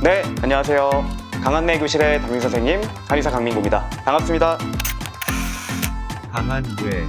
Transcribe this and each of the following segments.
네, 안녕하세요. 강한내 교실의 담임 선생님, 한의사 강민구입니다. 반갑습니다. 강한뇌.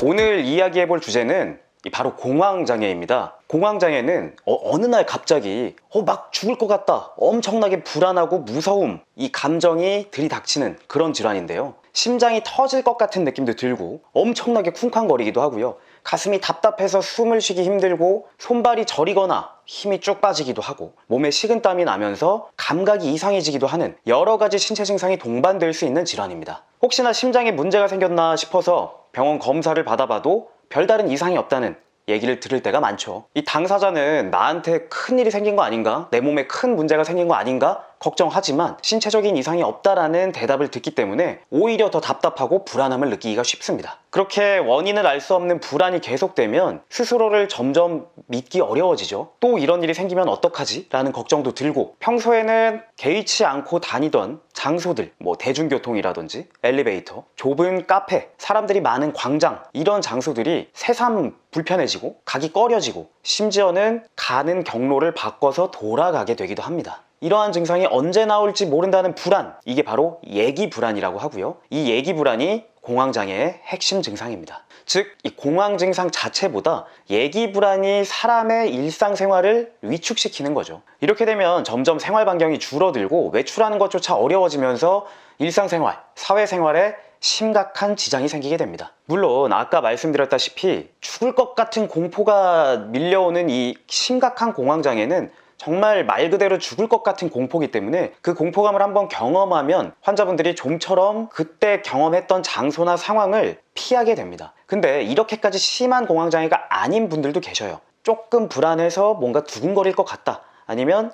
오늘 이야기해볼 주제는 바로 공황장애입니다. 공황장애는 어느 날 갑자기 막 죽을 것 같다, 엄청나게 불안하고 무서움, 이 감정이 들이닥치는 그런 질환인데요. 심장이 터질 것 같은 느낌도 들고 엄청나게 쿵쾅거리기도 하고요. 가슴이 답답해서 숨을 쉬기 힘들고 손발이 저리거나 힘이 쭉 빠지기도 하고 몸에 식은땀이 나면서 감각이 이상해지기도 하는 여러 가지 신체 증상이 동반될 수 있는 질환입니다. 혹시나 심장에 문제가 생겼나 싶어서 병원 검사를 받아봐도 별다른 이상이 없다는 얘기를 들을 때가 많죠. 이 당사자는 나한테 큰일이 생긴 거 아닌가? 내 몸에 큰 문제가 생긴 거 아닌가? 걱정하지만 신체적인 이상이 없다라는 대답을 듣기 때문에 오히려 더 답답하고 불안함을 느끼기가 쉽습니다. 그렇게 원인을 알 수 없는 불안이 계속되면 스스로를 점점 믿기 어려워지죠. 또 이런 일이 생기면 어떡하지? 라는 걱정도 들고 평소에는 개의치 않고 다니던 장소들, 대중교통이라든지 엘리베이터, 좁은 카페, 사람들이 많은 광장, 이런 장소들이 새삼 불편해지고 가기 꺼려지고 심지어는 가는 경로를 바꿔서 돌아가게 되기도 합니다. 이러한 증상이 언제 나올지 모른다는 불안, 이게 바로 예기불안이라고 하고요. 이 예기불안이 공황장애의 핵심 증상입니다. 즉, 이 공황 증상 자체보다 예기불안이 사람의 일상생활을 위축시키는 거죠. 이렇게 되면 점점 생활 반경이 줄어들고 외출하는 것조차 어려워지면서 일상생활, 사회생활에 심각한 지장이 생기게 됩니다. 물론 아까 말씀드렸다시피 죽을 것 같은 공포가 밀려오는 이 심각한 공황장애는 정말 말 그대로 죽을 것 같은 공포이기 때문에 그 공포감을 한번 경험하면 환자분들이 좀처럼 그때 경험했던 장소나 상황을 피하게 됩니다. 근데 이렇게까지 심한 공황장애가 아닌 분들도 계셔요. 조금 불안해서 뭔가 두근거릴 것 같다, 아니면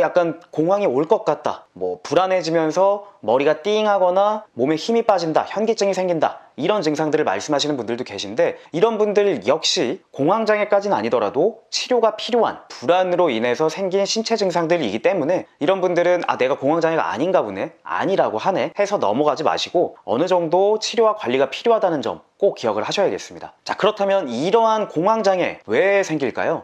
약간 공황이 올 것 같다, 불안해지면서 머리가 띵하거나 몸에 힘이 빠진다, 현기증이 생긴다, 이런 증상들을 말씀하시는 분들도 계신데, 이런 분들 역시 공황장애까지는 아니더라도 치료가 필요한 불안으로 인해서 생긴 신체 증상들이기 때문에 이런 분들은 내가 공황장애가 아닌가 보네, 아니라고 하네 해서 넘어가지 마시고 어느 정도 치료와 관리가 필요하다는 점 꼭 기억을 하셔야겠습니다. 자, 그렇다면 이러한 공황장애 왜 생길까요?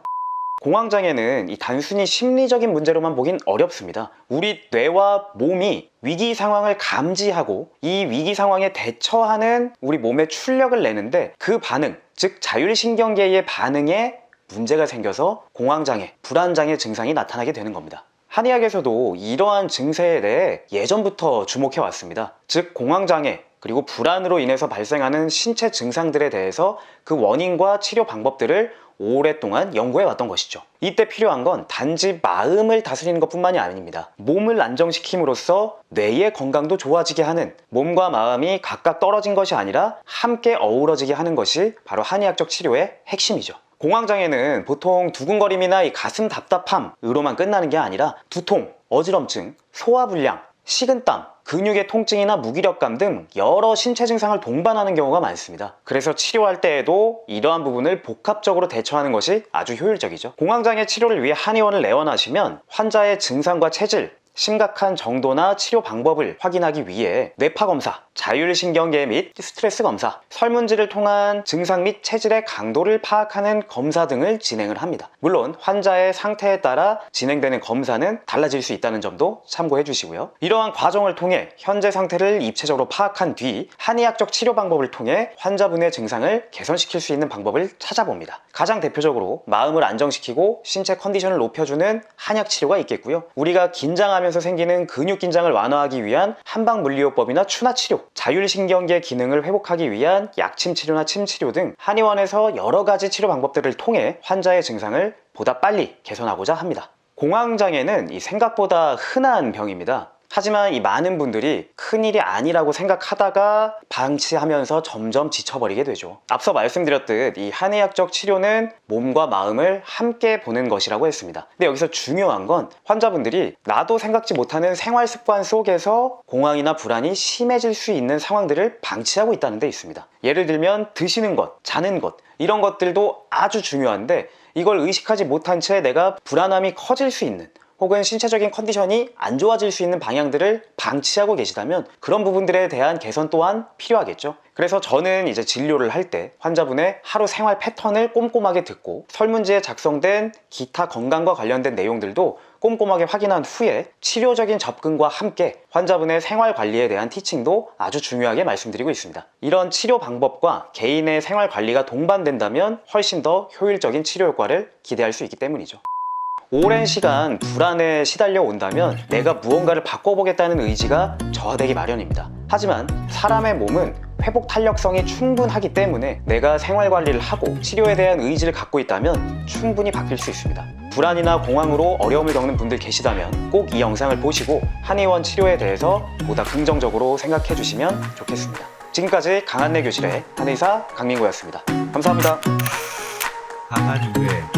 공황장애는 단순히 심리적인 문제로만 보긴 어렵습니다. 우리 뇌와 몸이 위기 상황을 감지하고 이 위기 상황에 대처하는 우리 몸의 출력을 내는데, 그 반응, 즉 자율신경계의 반응에 문제가 생겨서 공황장애, 불안장애 증상이 나타나게 되는 겁니다. 한의학에서도 이러한 증세에 대해 예전부터 주목해 왔습니다. 즉 공황장애 그리고 불안으로 인해서 발생하는 신체 증상들에 대해서 그 원인과 치료 방법들을 오랫동안 연구해 왔던 것이죠. 이때 필요한 건 단지 마음을 다스리는 것뿐만이 아닙니다. 몸을 안정시킴으로써 뇌의 건강도 좋아지게 하는, 몸과 마음이 각각 떨어진 것이 아니라 함께 어우러지게 하는 것이 바로 한의학적 치료의 핵심이죠. 공황장애는 보통 두근거림이나 이 가슴 답답함으로만 끝나는 게 아니라 두통, 어지럼증, 소화불량, 식은땀, 근육의 통증이나 무기력감 등 여러 신체 증상을 동반하는 경우가 많습니다. 그래서 치료할 때에도 이러한 부분을 복합적으로 대처하는 것이 아주 효율적이죠. 공황장애 치료를 위해 한의원을 내원하시면 환자의 증상과 체질, 심각한 정도나 치료 방법을 확인하기 위해 뇌파검사, 자율신경계 및 스트레스 검사, 설문지를 통한 증상 및 체질의 강도를 파악하는 검사 등을 진행을 합니다. 물론 환자의 상태에 따라 진행되는 검사는 달라질 수 있다는 점도 참고해 주시고요. 이러한 과정을 통해 현재 상태를 입체적으로 파악한 뒤 한의학적 치료 방법을 통해 환자분의 증상을 개선시킬 수 있는 방법을 찾아봅니다. 가장 대표적으로 마음을 안정시키고 신체 컨디션을 높여주는 한약 치료가 있겠고요. 우리가 긴장하면서 생기는 근육 긴장을 완화하기 위한 한방물리요법이나 추나치료, 자율신경계 기능을 회복하기 위한 약침치료나 침치료 등 한의원에서 여러 가지 치료 방법들을 통해 환자의 증상을 보다 빨리 개선하고자 합니다. 공황장애는 생각보다 흔한 병입니다. 하지만 이 많은 분들이 큰일이 아니라고 생각하다가 방치하면서 점점 지쳐버리게 되죠. 앞서 말씀드렸듯 이 한의학적 치료는 몸과 마음을 함께 보는 것이라고 했습니다. 근데 여기서 중요한 건 환자분들이 나도 생각지 못하는 생활 습관 속에서 공황이나 불안이 심해질 수 있는 상황들을 방치하고 있다는 데 있습니다. 예를 들면 드시는 것, 자는 것, 이런 것들도 아주 중요한데 이걸 의식하지 못한 채 내가 불안함이 커질 수 있는, 혹은 신체적인 컨디션이 안 좋아질 수 있는 방향들을 방치하고 계시다면 그런 부분들에 대한 개선 또한 필요하겠죠. 그래서 저는 이제 진료를 할 때 환자분의 하루 생활 패턴을 꼼꼼하게 듣고 설문지에 작성된 기타 건강과 관련된 내용들도 꼭 꼼꼼하게 확인한 후에 치료적인 접근과 함께 환자분의 생활 관리에 대한 티칭도 아주 중요하게 말씀드리고 있습니다. 이런 치료 방법과 개인의 생활 관리가 동반된다면 훨씬 더 효율적인 치료 효과를 기대할 수 있기 때문이죠. 오랜 시간 불안에 시달려 온다면 내가 무언가를 바꿔보겠다는 의지가 저하되기 마련입니다. 하지만 사람의 몸은 회복 탄력성이 충분하기 때문에 내가 생활 관리를 하고 치료에 대한 의지를 갖고 있다면 충분히 바뀔 수 있습니다. 불안이나 공황으로 어려움을 겪는 분들 계시다면 꼭 이 영상을 보시고 한의원 치료에 대해서 보다 긍정적으로 생각해 주시면 좋겠습니다. 지금까지 강한내 교실의 한의사 강민구였습니다. 감사합니다. 강한 후에